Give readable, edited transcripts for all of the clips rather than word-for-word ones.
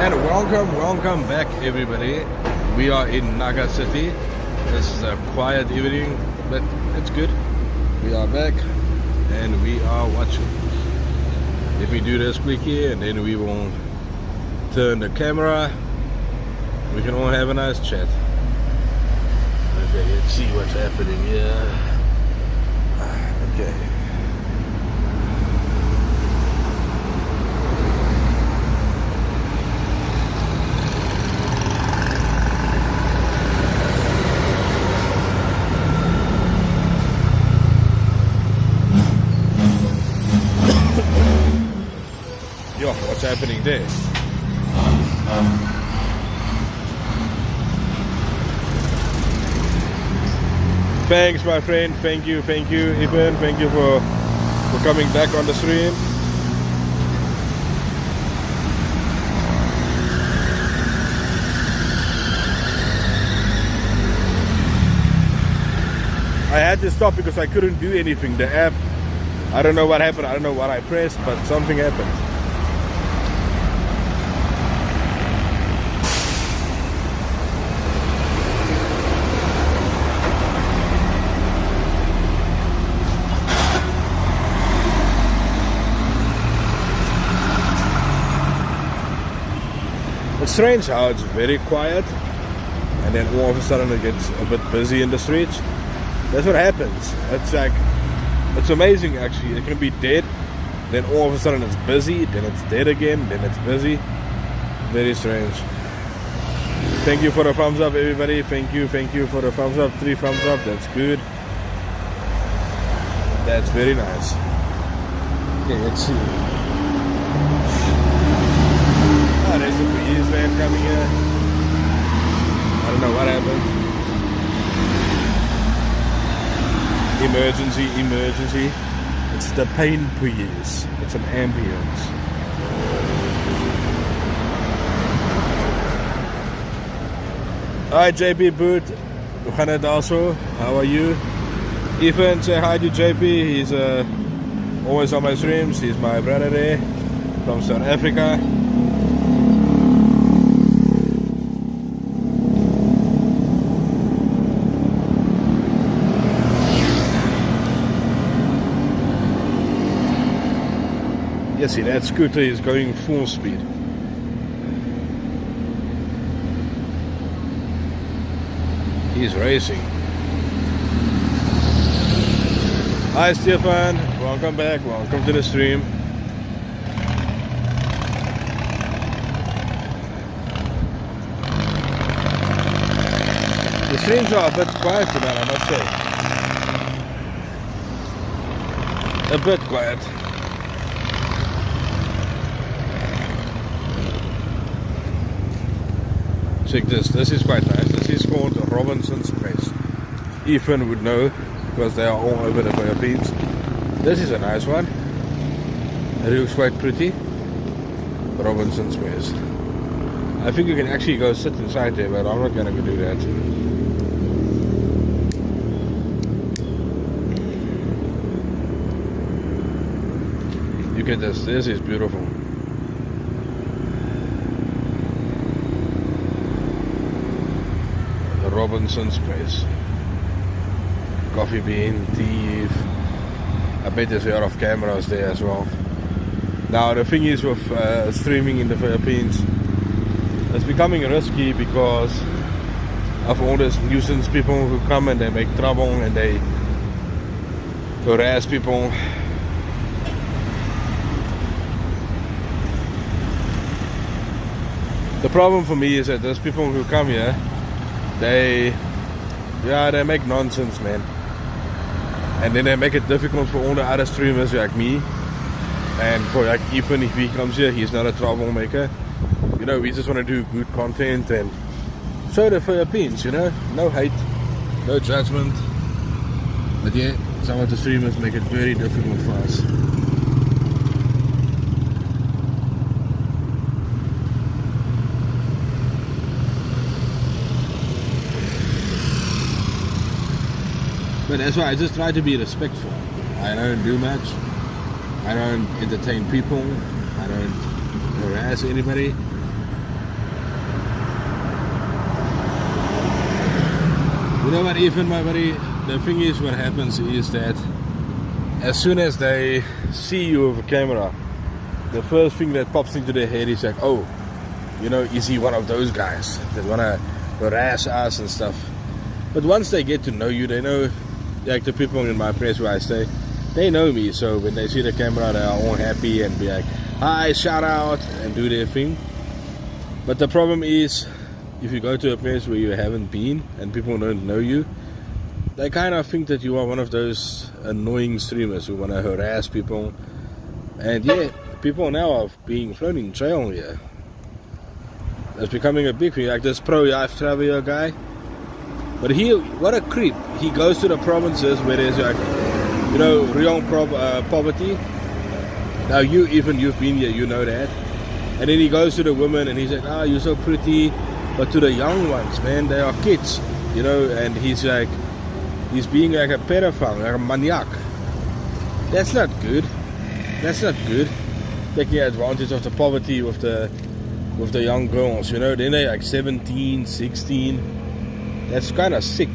And welcome back everybody. We are in Naga city. This is a quiet evening, but it's good. We are back and we are watching. Let me do this quickly and then we will turn the camera. We can all have a nice chat. Okay, let's see what's happening here. Okay. Yo, what's happening there? Thanks, my friend. Thank you, Ethan. Thank you for coming back on the stream. I had to stop because I couldn't do anything. The app, I don't know what happened. I don't know what I pressed, but something happened. It's strange how it's very quiet and then all of a sudden it gets a bit busy in the streets. That's what happens. It's amazing actually. It can be dead, then all of a sudden it's busy, then it's dead again, then it's busy. Very strange. Thank you for the thumbs up everybody. Thank you for the thumbs up. 3 thumbs up, that's good. That's very nice. Okay, let's see. Oh, there's a police van coming here. I don't know what happened. Emergency. It's the pain police. It's an ambulance. Hi JP Boot. Also, how are you? Ethan, say hi to JP. He's always on my streams. He's my brother there from South Africa. You see, that scooter is going full speed. He's racing. Hi Stefan, welcome back, welcome to the stream. The streams are a bit quiet tonight, I must say. A bit quiet. Check this is quite nice. This is called Robinson's Place. Ethan would know because they are all over the Philippines. This is a nice one. It looks quite pretty. Robinson's Place. I think you can actually go sit inside there, but I'm not gonna go do that. Look at this. This is beautiful. Robinson's Place. Coffee bean, tea. I bet there's a lot of cameras there as well. Now the thing is with streaming in the Philippines, it's becoming risky because of all these nuisance people who come and they make trouble and they harass people. The problem for me is that those people who come here, they make nonsense, man. And then they make it difficult for all the other streamers like me. And for like Ethan, if he comes here, he's not a troublemaker. You know, we just want to do good content and show the Philippines, you know. No hate, no judgment. But yeah, some of the streamers make it very difficult for us. But that's why I just try to be respectful. I don't do much. I don't entertain people. I don't harass anybody. know what, even my buddy, the thing is, what happens is that as soon as they see you with a camera, the first thing that pops into their head is like, oh, you know, is he one of those guys that want to harass us and stuff? But once they get to know you, they know, like the people in my place where I stay, they know me. So when they see the camera, they are all happy and be like, hi, shout out, and do their thing. But the problem is, if you go to a place where you haven't been and people don't know you, they kind of think that you are one of those annoying streamers who want to harass people. And yeah, people now are being thrown in jail here. It's becoming a big thing. Like this pro life traveler guy. But he, what a creep. He goes to the provinces where there's like, you know, real poverty. Now you've been here, you know that. And then he goes to the women and he's like, ah, you're so pretty. But to the young ones, man, they are kids, you know. And he's like, he's being like a pedophile, like a maniac. That's not good. That's not good. Taking advantage of the poverty with the young girls, you know. Then they're like 17, 16. That's kind of sick.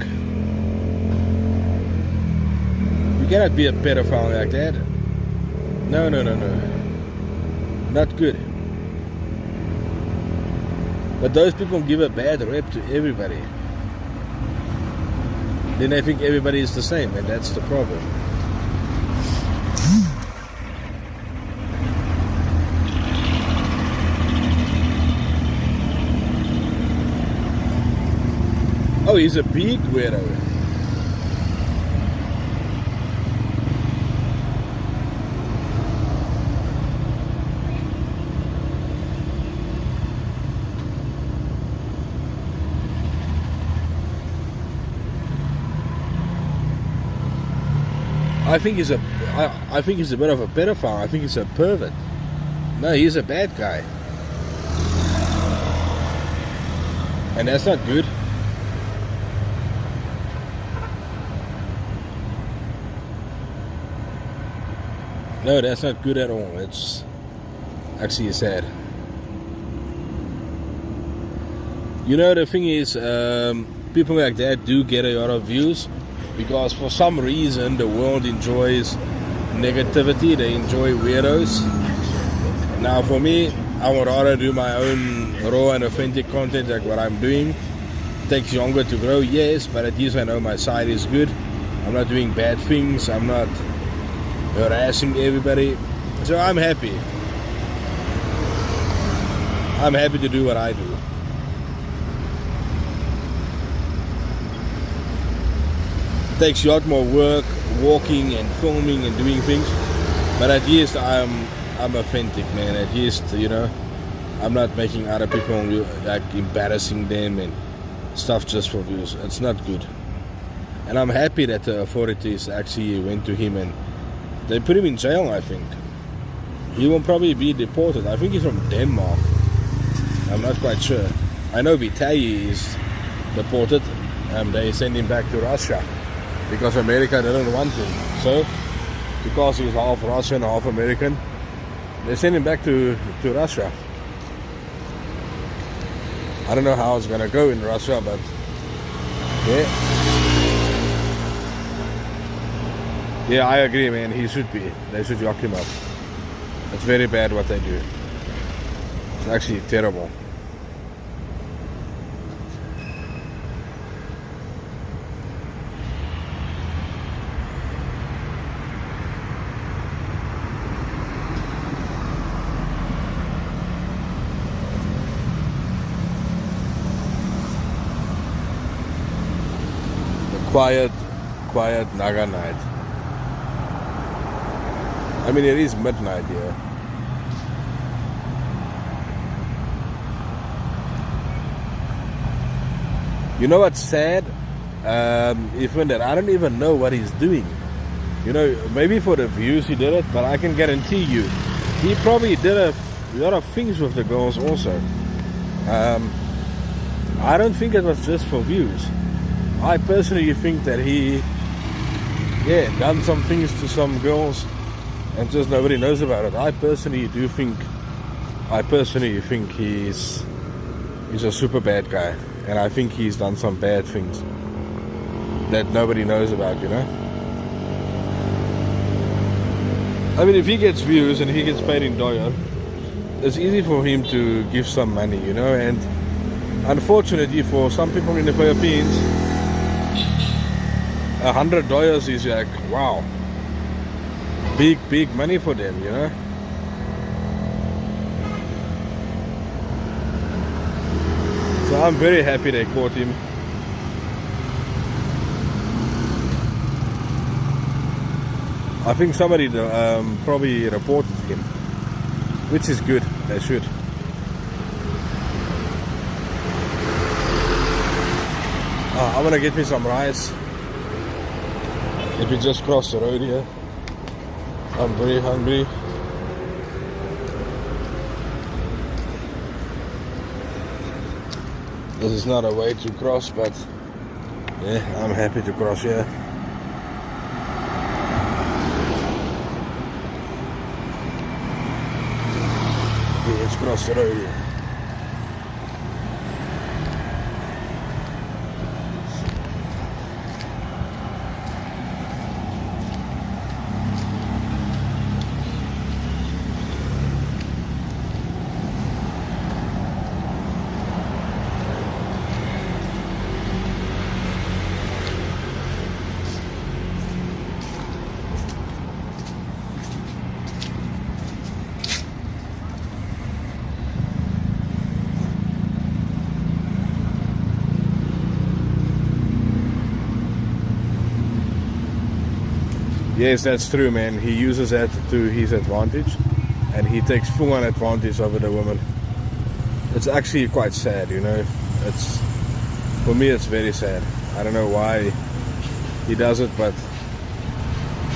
You cannot be a pedophile like that. No. Not good. But those people give a bad rep to everybody. Then they think everybody is the same, and that's the problem. Oh, he's a big weirdo. I think he's a bit of a pedophile. I think he's a pervert. No, he's a bad guy. And that's not good. No, that's not good at all. It's actually sad. You know, the thing is, people like that do get a lot of views because for some reason the world enjoys negativity. They enjoy weirdos. Now for me, I would rather do my own raw and authentic content like what I'm doing. It takes longer to grow, yes, but at least I know my side is good. I'm not doing bad things. I'm not harassing everybody. So I'm happy. I'm happy to do what I do. It takes a lot more work, walking and filming and doing things. But at least I'm authentic, man. At least, you know, I'm not making other people like embarrassing them and stuff just for views. It's not good. And I'm happy that the authorities actually went to him and they put him in jail, I think. He will probably be deported. I think he's from Denmark. I'm not quite sure. I know Vitaly is deported. They send him back to Russia because America didn't want him. So, because he's half Russian, half American, they send him back to Russia. I don't know how it's gonna go in Russia, but yeah. Yeah, I agree, man. He should be. They should lock him up. It's very bad what they do. It's actually terrible. The quiet Naga night. I mean, it is midnight here. You know what's sad? Even that I don't even know what he's doing. You know, maybe for the views he did it, but I can guarantee you, he probably did a lot of things with the girls also. I don't think it was just for views. I personally think that he, done some things to some girls and just nobody knows about it. I personally think he's a super bad guy, and I think he's done some bad things. that nobody knows about, you know. I mean, if he gets views and he gets paid in dollar, it's easy for him to give some money, you know. And unfortunately for some people in the Philippines, $100 is like, wow, big money for them, you know. So I'm very happy they caught him. I think somebody probably reported him, which is good. They should. I'm gonna get me some rice. If we just cross the road here, I'm very hungry. This is not a way to cross, but yeah, I'm happy to cross here. Let's cross the road here. Yes, that's true, man. He uses that to his advantage, and he takes full on advantage over the woman. It's actually quite sad, you know. It's, for me, it's very sad. I don't know why he does it, but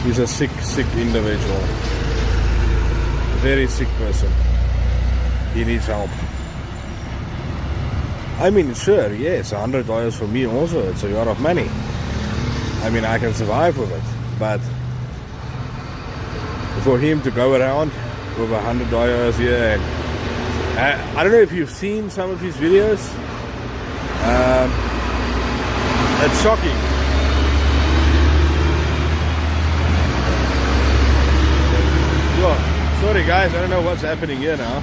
he's a sick individual. Very sick person. He needs help. I mean, sure, yes, $100 for me also, it's a lot of money. I mean, I can survive with it, but for him to go around with $100 here, and I don't know if you've seen some of his videos. It's shocking. Whoa, sorry guys, I don't know what's happening here now.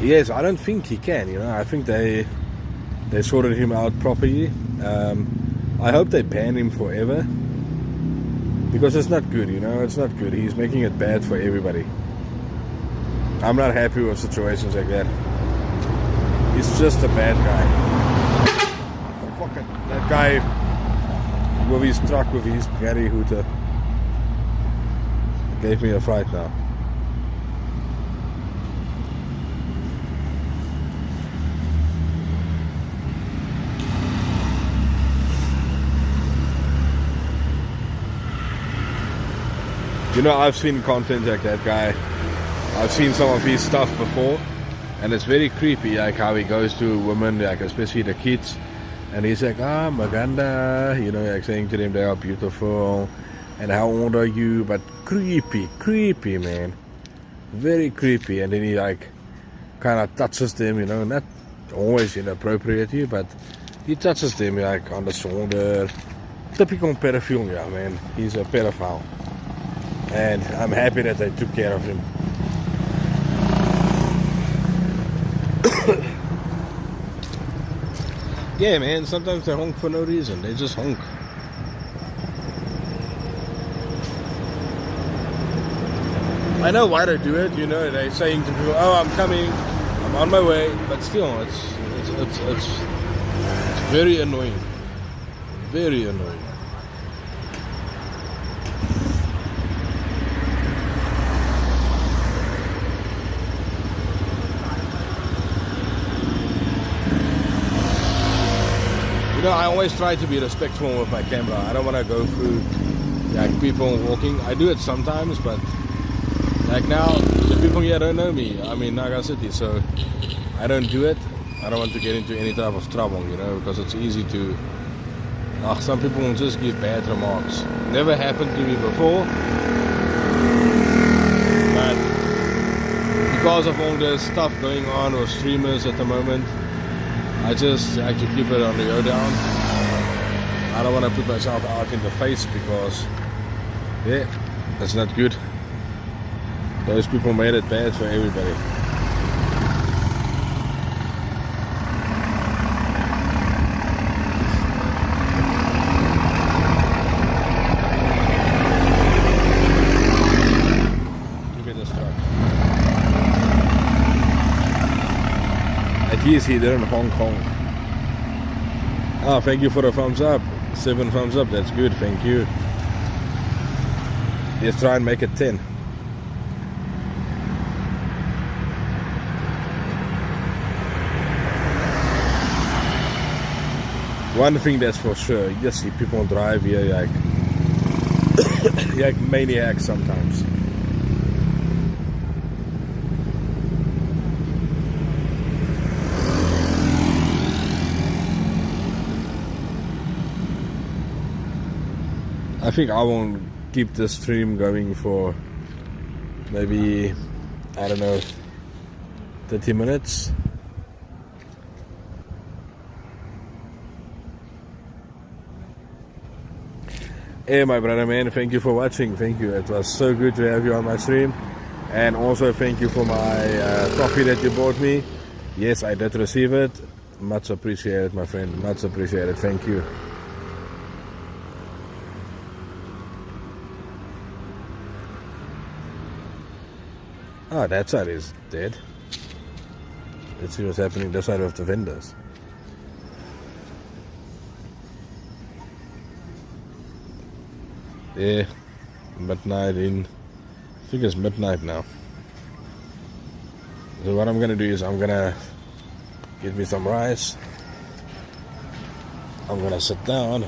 Yes, I don't think he can, you know. I think they sorted him out properly. I hope they ban him forever, because it's not good, you know. It's not good. He's making it bad for everybody. I'm not happy with situations like that. He's just a bad guy. Fuck it. That guy with his truck, with his Gary hooter, gave me a fright now. You know, I've seen content like that guy. I've seen some of his stuff before, and it's very creepy, like how he goes to women, like especially the kids, and he's like, Maganda, you know, like saying to them they are beautiful, and how old are you? But creepy, man. Very creepy. And then he like kind of touches them, you know, not always inappropriately, but he touches them like on the shoulder. Typical pedophilia, man. He's a pedophile. And I'm happy that they took care of him. Yeah, man, sometimes they honk for no reason. They just honk. I know why they do it, you know. They're saying to people, oh, I'm coming, I'm on my way. But still, it's very annoying. Very annoying. You know, I always try to be respectful with my camera. I don't want to go through like people walking. I do it sometimes, but like now the people here don't know me. I'm in Naga City, so I don't do it. I don't want to get into any type of trouble, you know, because it's easy to Some people will just give bad remarks. Never happened to me before, but because of all the stuff going on with streamers at the moment, I just like to keep it on the down. I don't want to put myself out in the face because, yeah, that's not good. Those people made it bad for everybody. He is here in Hong Kong. Thank you for the thumbs up. 7 thumbs up, that's good, thank you. Let's try and make it 10. One thing that's for sure, you just see people drive here like maniacs sometimes. I think I won't keep the stream going for maybe, I don't know, 30 minutes. Hey my brother man, thank you for watching, thank you. It was so good to have you on my stream. And also thank you for my coffee that you bought me. Yes, I did receive it. Much appreciated my friend, much appreciated, thank you. Oh, that side is dead. Let's see what's happening this side of the vendors. Yeah, midnight in. I think it's midnight now. So what I'm gonna do is I'm gonna get me some rice. I'm gonna sit down.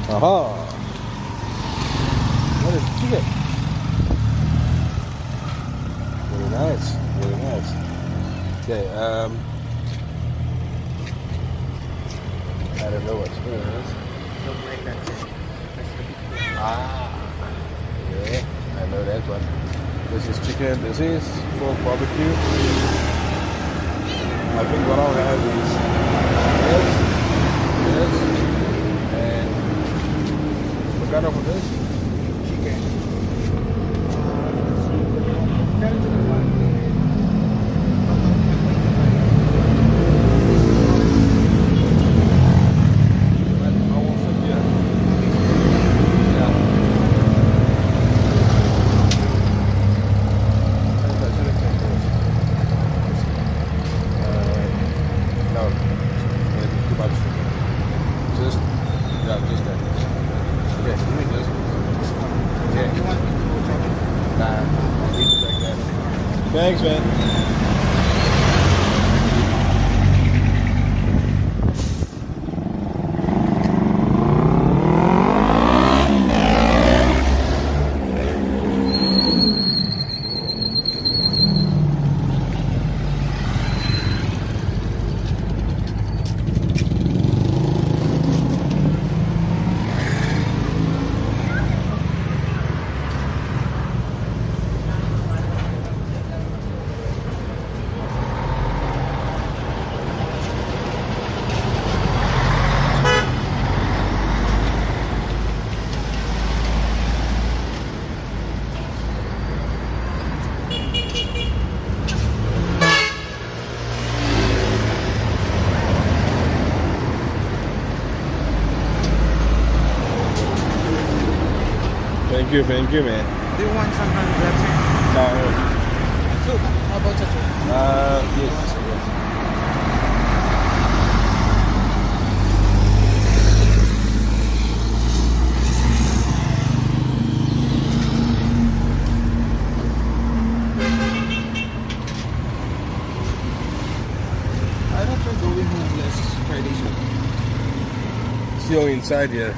Aha! What is chicken? Very nice, very nice. Okay, I don't know what's good. Look like that. Yeah, I know that one. This is chicken, this is pork barbecue. I think what I'll have is this, what kind of food is? Chicken. Thanks, man. Thank you, man. Do you want some kind of dressing? No. Soup. How about a soup? Yes. I don't try going home less Friday soup. still inside here.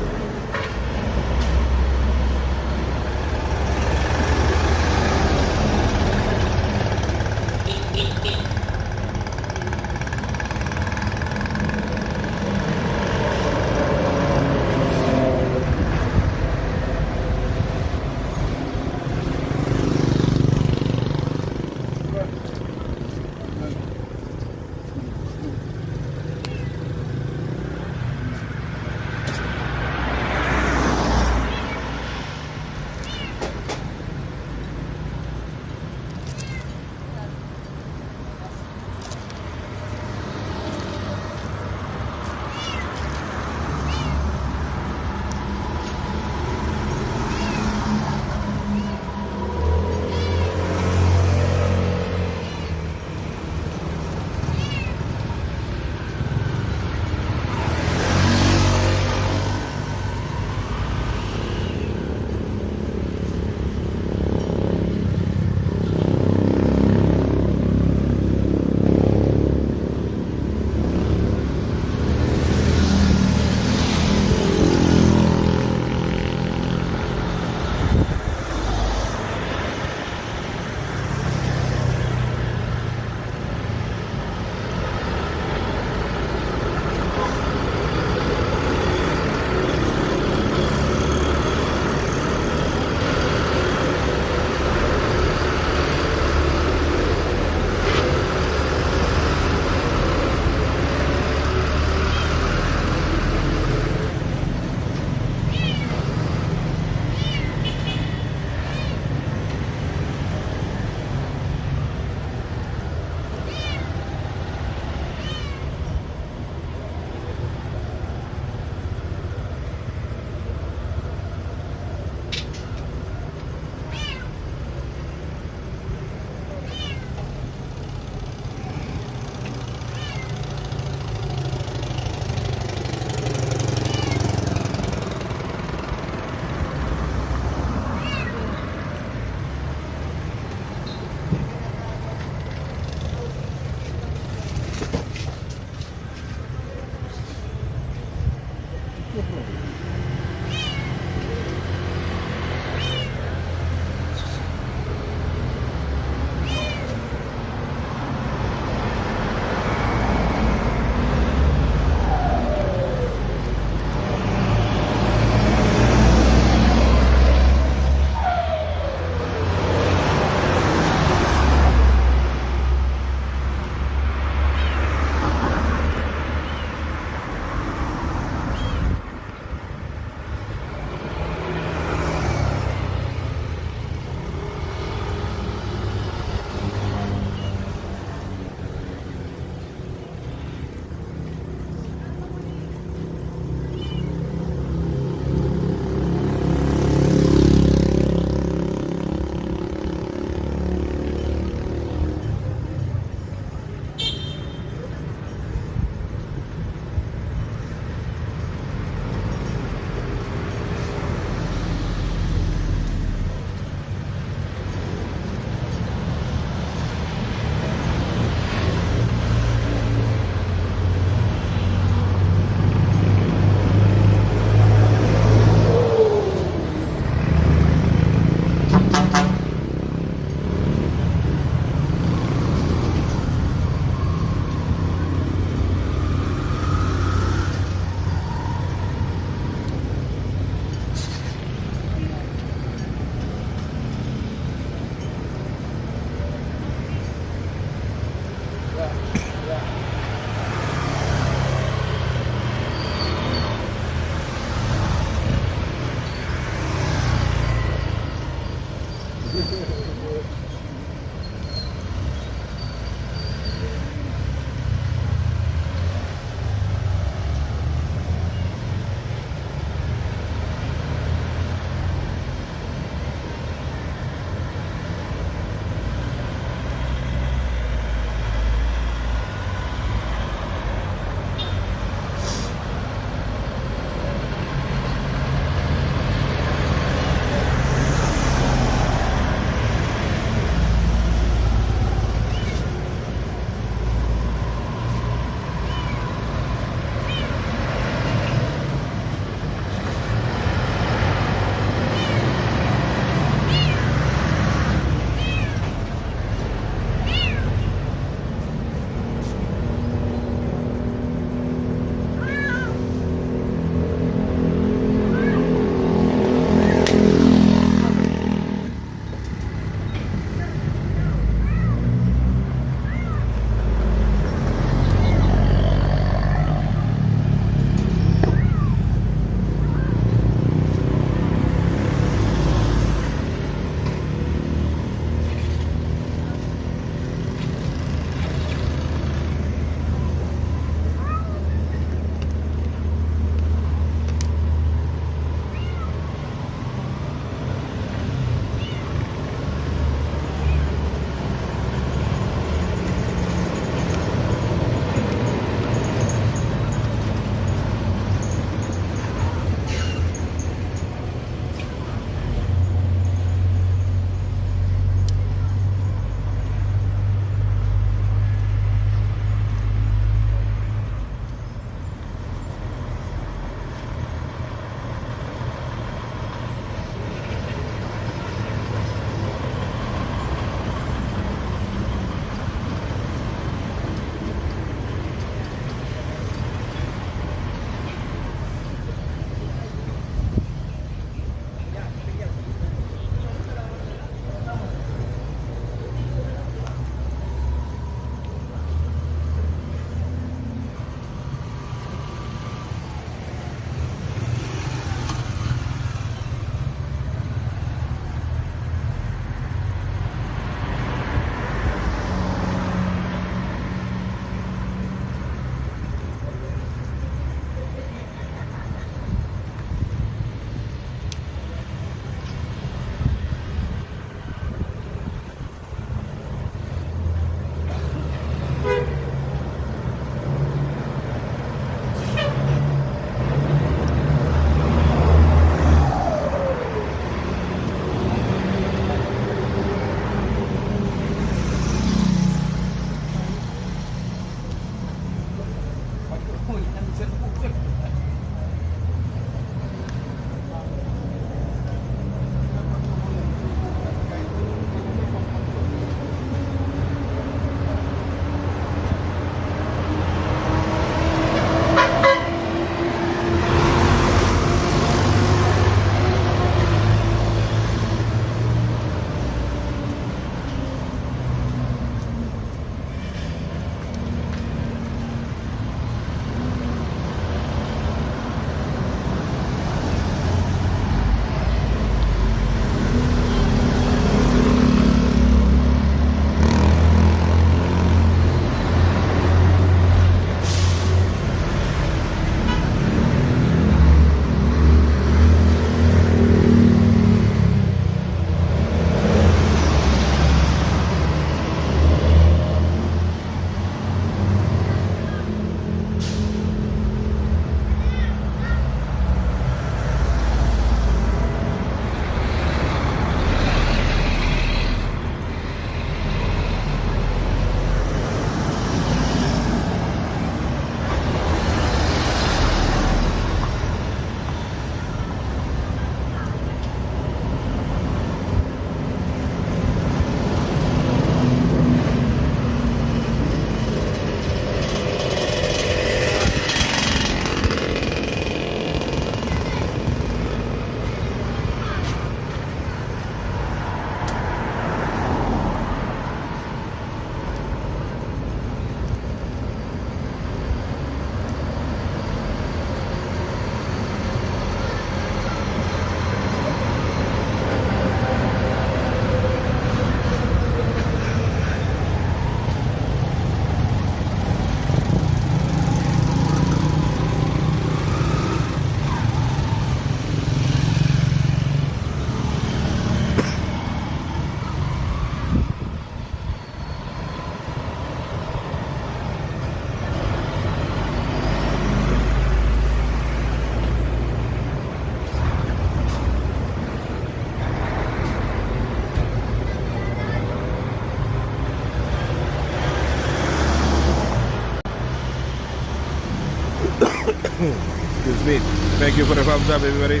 Excuse me. Thank you for the thumbs up, everybody.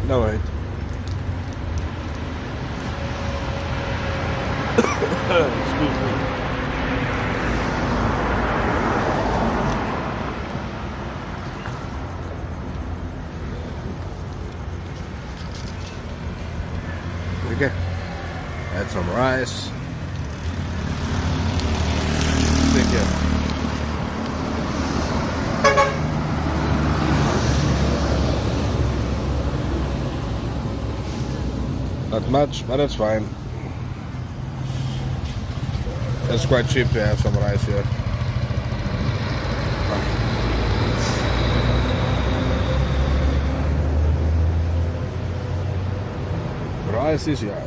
No, wait. Excuse me. Okay. Add some rice. Take care. Not much, but it's fine. It's quite cheap to have some rice here. Rice is here.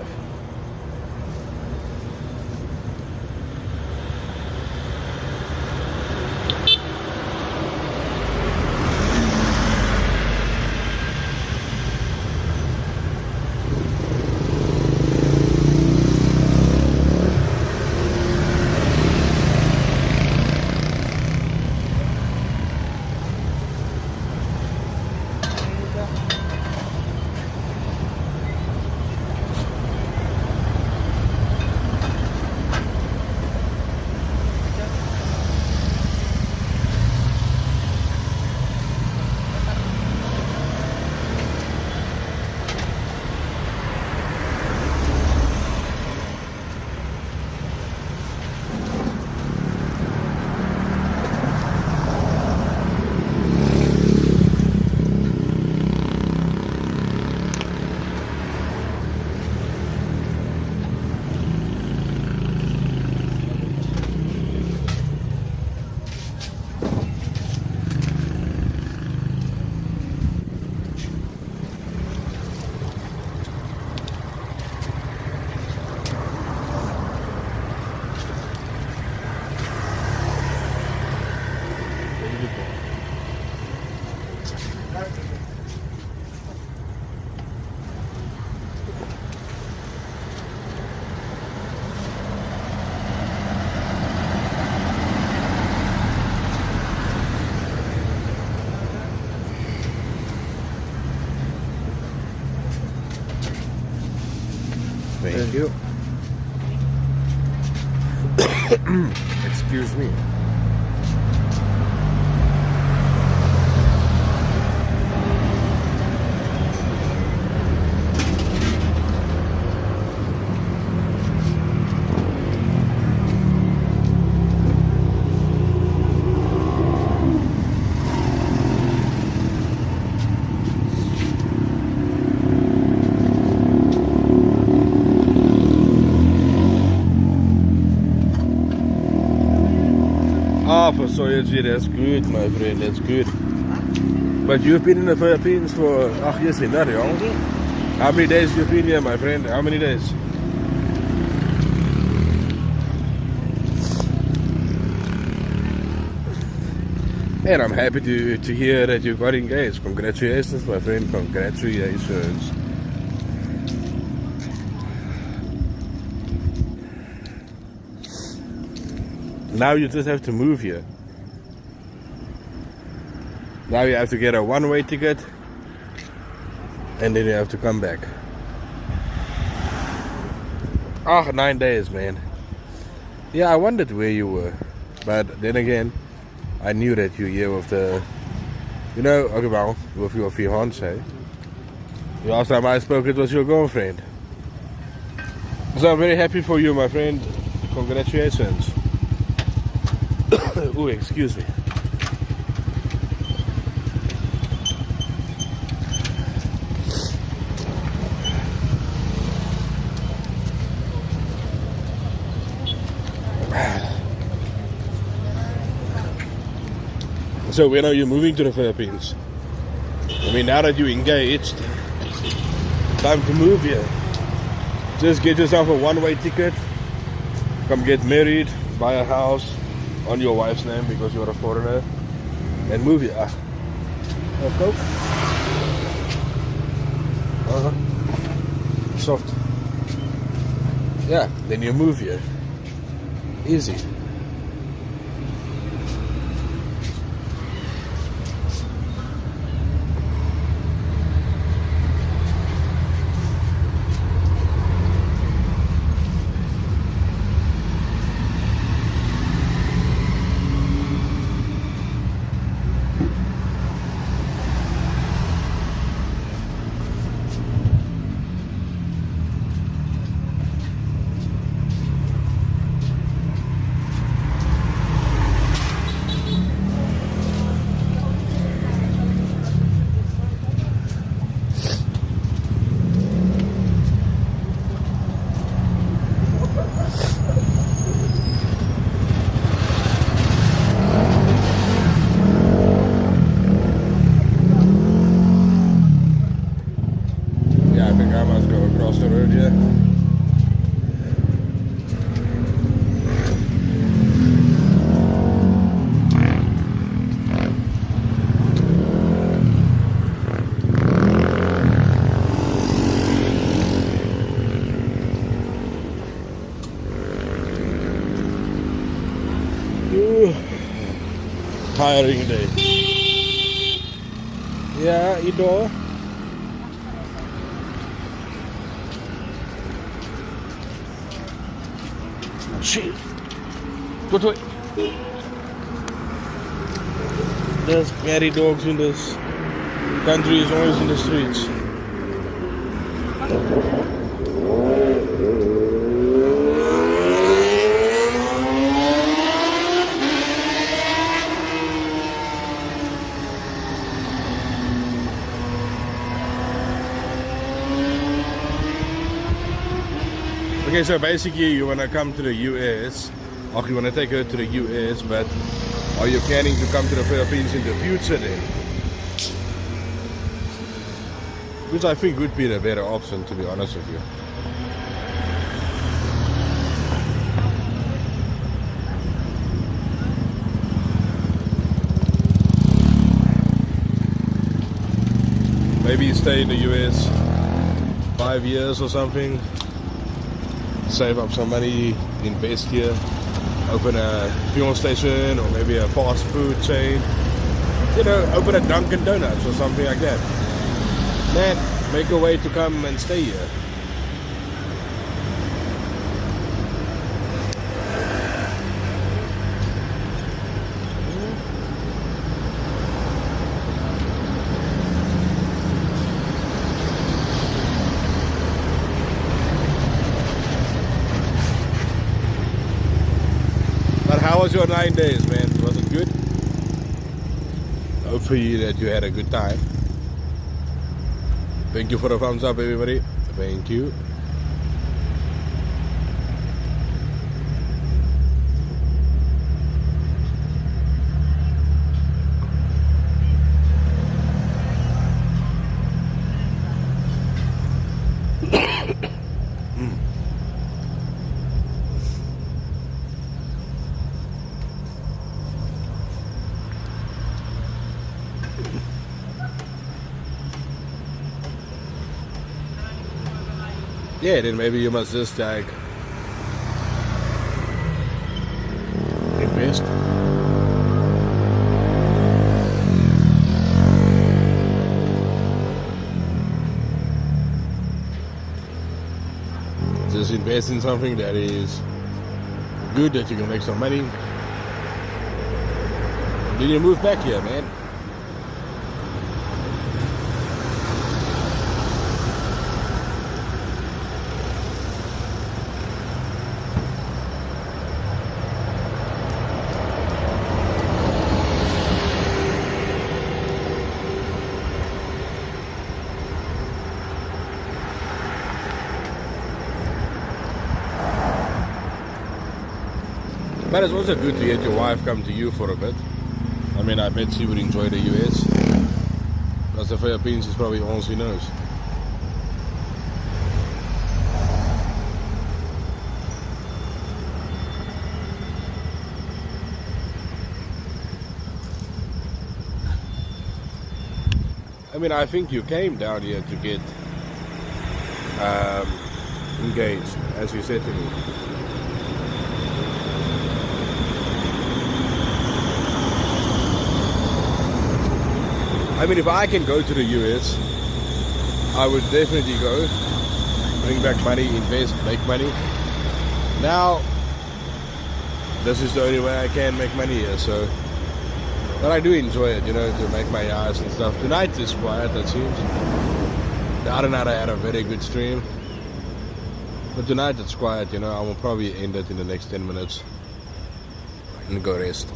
Thank you. Excuse me. Ah, for soyalty, that's good, my friend, that's good. But you've been in the Philippines for, yes, not long. How many days you've been here, my friend? How many days? And I'm happy to hear that you got engaged. Congratulations, my friend, congratulations. Now you just have to move here. Now you have to get a one-way ticket and then you have to come back. 9 days, man. Yeah, I wondered where you were. But then again, I knew that you here with the, okay, well, with your fiancé. The last time I spoke, it was your girlfriend. So I'm very happy for you, my friend. Congratulations. Oh, excuse me. So when are you moving to the Philippines? I mean, now that you're engaged, time to move here. Just get yourself a one-way ticket. Come get married, buy a house on your wife's name because you're a foreigner, and move here. Let's go. Soft. Yeah, then you move here. Easy. Tiring day. Yeah, Ido. Shit. Go away. There's scary dogs in this country, is always in the streets. Okay, so basically you want to come to the US, or you want to take her to the US, but are you planning to come to the Philippines in the future then? Which I think would be the better option, to be honest with you. Maybe you stay in the US 5 years or something. Save up some money, invest here, open a fuel station or maybe a fast food chain, open a Dunkin' Donuts or something like that. Man, make a way to come and stay here. your 9 days, man? Was it good? Hopefully that you had a good time. Thank you for the thumbs up, everybody. Thank you. Yeah, then maybe you must just like invest. Just invest in something that is good, that you can make some money. Then you move back here, man. But it's also good to get your wife come to you for a bit. I mean, I bet she would enjoy the US. Because the Philippines is probably all she knows. I mean, I think you came down here to get engaged, as you said to me. I mean, if I can go to the US, I would definitely go, bring back money, invest, make money. Now, this is the only way I can make money here, so. But I do enjoy it, you know, to make my yards and stuff. Tonight is quiet, it seems. The other night I had a very good stream. But tonight it's quiet, you know. I will probably end it in the next 10 minutes and go rest.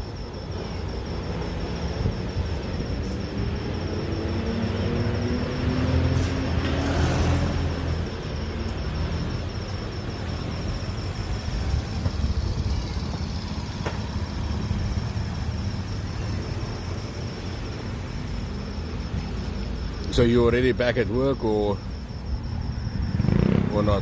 So you already back at work or not?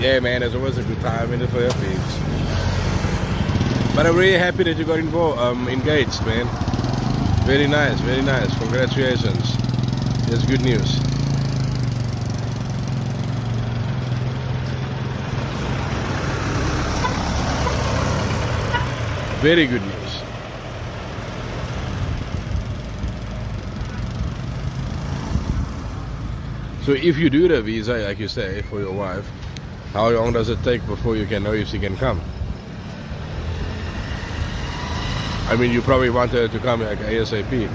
Yeah, man, it's always a good time in the Philippines. But I'm really happy that you got engaged, man. Very nice, very nice. Congratulations. That's good news. Very good news. So if you do the visa, like you say, for your wife, how long does it take before you can know if she can come? I mean, you probably want her to come like ASAP.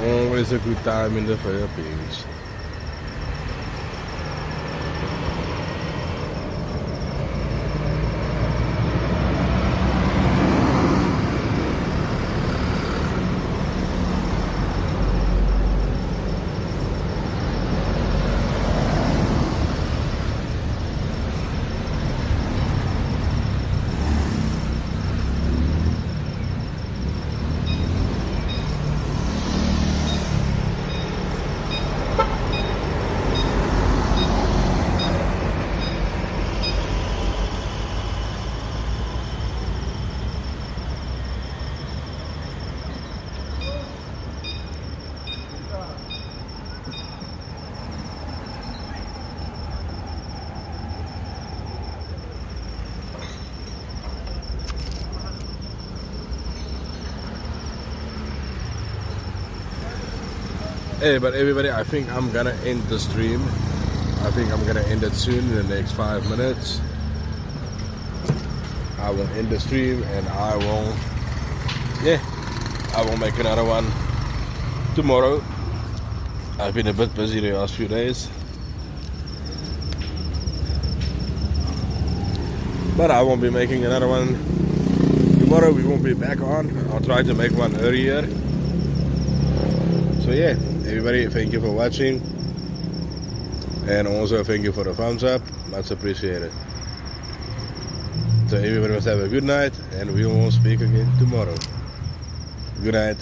Always a good time in the Philippines. Hey, but everybody, I think I'm gonna end the stream. I think I'm gonna end it soon in the next 5 minutes. I will end the stream and I will make another one tomorrow. I've been a bit busy the last few days, but I won't be making another one tomorrow. We won't be back on. I'll try to make one earlier. So yeah, everybody, thank you for watching, and also thank you for the thumbs up, much appreciated. So everybody must have a good night, and we will speak again tomorrow. Good night.